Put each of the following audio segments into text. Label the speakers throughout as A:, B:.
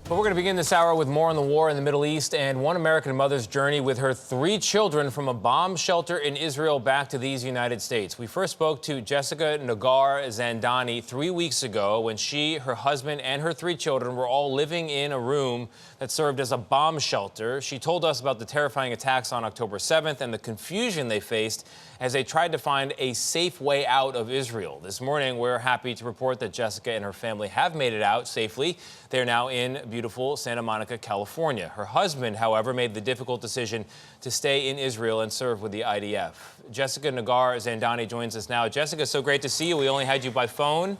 A: But we're going to begin this hour with more on the war in the Middle East and one American mother's journey with her 3 children from a bomb shelter in Israel back to these United States. We first spoke to Jessica Nagar Zindani 3 weeks ago when she, her husband, and her 3 children were all living in a room that served as a bomb shelter. She told us about the terrifying attacks on October 7th and the confusion they faced as they tried to find a safe way out of Israel. This morning, we're happy to report that Jessica and her family have made it out safely. They're now in beautiful Santa Monica, California. Her husband, however, made the difficult decision to stay in Israel and serve with the IDF. Jessica Nagar Zindani joins us now. Jessica, so great to see you. We only had you by phone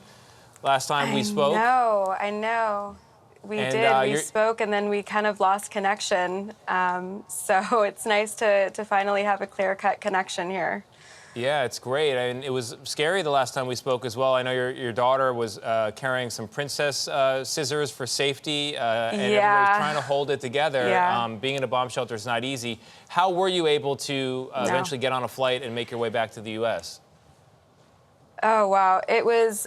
A: last time we spoke.
B: I know. We spoke and then we kind of lost connection. So it's nice to finally have a clear-cut connection here.
A: Yeah, it's great. And it was scary the last time we spoke as well. I know your daughter was carrying some princess scissors for safety, and everybody was trying to hold it together.
B: Yeah.
A: Being in a bomb shelter is not easy. How were you able to eventually get on a flight and make your way back to the U.S.?
B: Oh, wow. It was,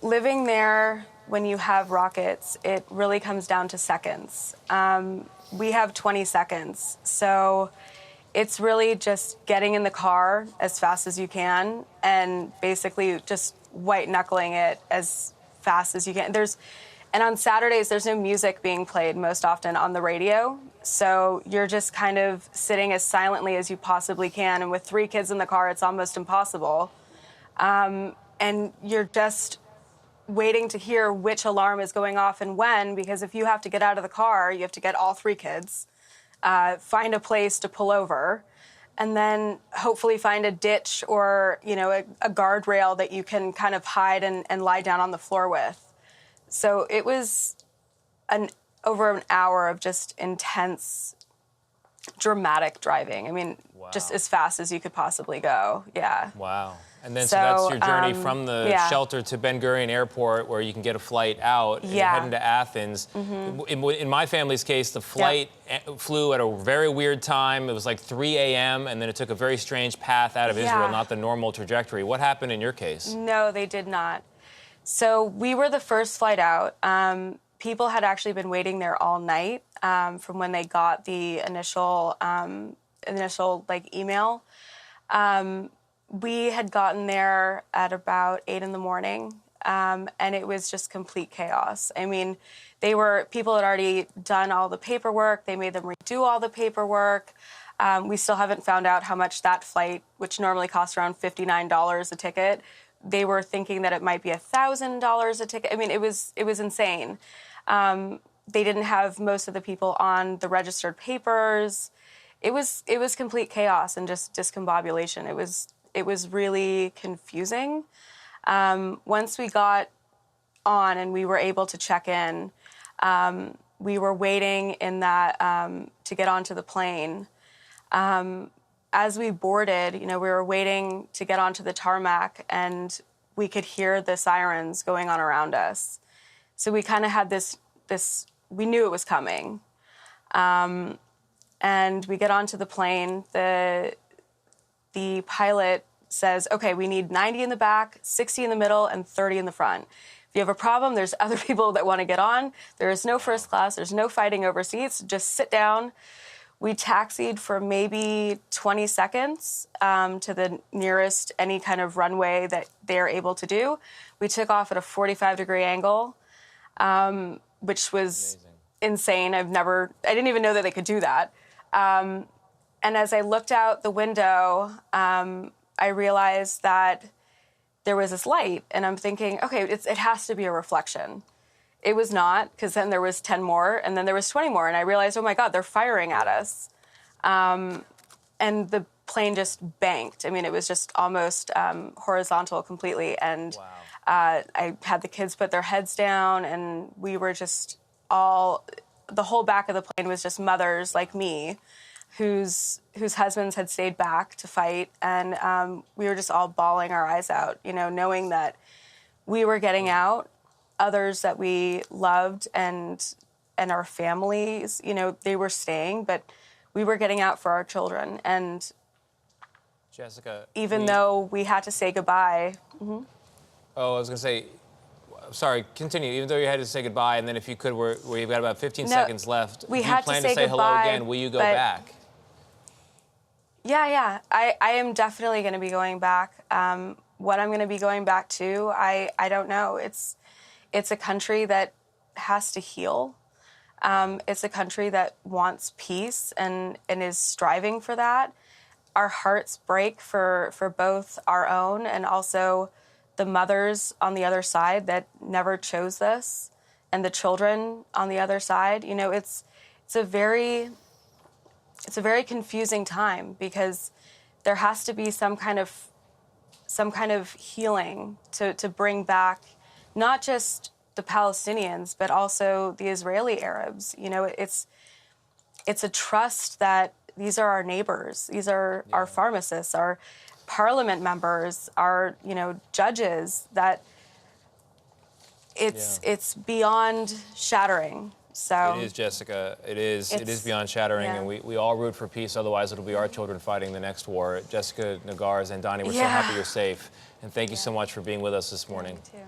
B: living there when you have rockets, it really comes down to seconds. We have 20 seconds. So it's really just getting in the car as fast as you can and basically just white knuckling it as fast as you can. And on Saturdays, there's no music being played most often on the radio. So you're just kind of sitting as silently as you possibly can. And with 3 kids in the car, it's almost impossible. And you're just waiting to hear which alarm is going off and when, because if you have to get out of the car, you have to get all 3 kids, find a place to pull over, and then hopefully find a ditch or, a guardrail that you can kind of hide and lie down on the floor with. So it was over an hour of just intense, dramatic driving. I mean, just as fast as you could possibly go. Yeah.
A: Wow. And then so that's your journey from the shelter to Ben Gurion Airport, where you can get a flight out and you're heading to Athens. Mm-hmm. In my family's case, the flight flew at a very weird time. It was like 3 a.m., and then it took a very strange path out of Israel, not the normal trajectory. What happened in your case? No, they did not. So we were the first flight out. People had actually been waiting there all night from when they got the initial email. We had gotten there at about 8 in the morning, and it was just complete chaos. I mean, people had already done all the paperwork. They made them redo all the paperwork. We still haven't found out how much that flight, which normally costs around $59 a ticket, they were thinking that it might be $1,000 a ticket. I mean, it was insane. They didn't have most of the people on the registered papers. It was complete chaos and just discombobulation. It was really confusing. Once we got on and we were able to check in, we were waiting in that to get onto the plane. As we boarded, we were waiting to get onto the tarmac, and we could hear the sirens going on around us. So we kind of had this. We knew it was coming. And we get onto the plane. The pilot says, okay, we need 90 in the back, 60 in the middle, and 30 in the front. If you have a problem, there's other people that want to get on. There is no first class. There's no fighting over seats. Just sit down. We taxied for maybe 20 seconds to the nearest any kind of runway that they're able to do. We took off at a 45-degree angle, which was insane. I didn't even know that they could do that. And as I looked out the window, I realized that there was this light, and I'm thinking, okay, it has to be a reflection. It was not, because then there was 10 more, and then there was 20 more, and I realized, oh my God, they're firing at us. And the plane just banked. I mean, it was just almost horizontal completely, and I had the kids put their heads down, and we were just the whole back of the plane was just mothers like me, whose husbands had stayed back to fight, and we were just all bawling our eyes out, knowing that we were getting out. Others that we loved and our families, they were staying, but we were getting out for our children. And Jessica,
B: even though we had to say goodbye.
A: Oh, I was going to say,
C: sorry, continue. Even though you had to say goodbye, and then if you could, we've got about 15
A: No,
C: seconds left.
A: we
C: Do you
A: had
C: plan
A: to say
C: say hello
A: goodbye,
C: again? Will you go
A: but-
C: back?
A: Yeah. I am definitely going to be going back. What I'm going to be going back to, I don't know. It's a country that has to heal. It's a country that wants peace and is striving for that. Our hearts break for both our own and also the mothers on the other side that never chose this, and the children on the other side. You know, it's a very confusing time because there has to be some kind of healing to bring back not just the Palestinians but also the Israeli Arabs. You know, it's a trust that these are our neighbors, these are our pharmacists, our parliament members, our judges. That it's beyond shattering. So
C: It is, Jessica. It is beyond shattering,
A: yeah.
C: and we all root for peace. Otherwise, it'll be our children fighting the next war. Jessica Nagar Zindani, we're so
A: Yeah.
C: happy you're safe, and thank you so much for being with us this morning.
A: Me too.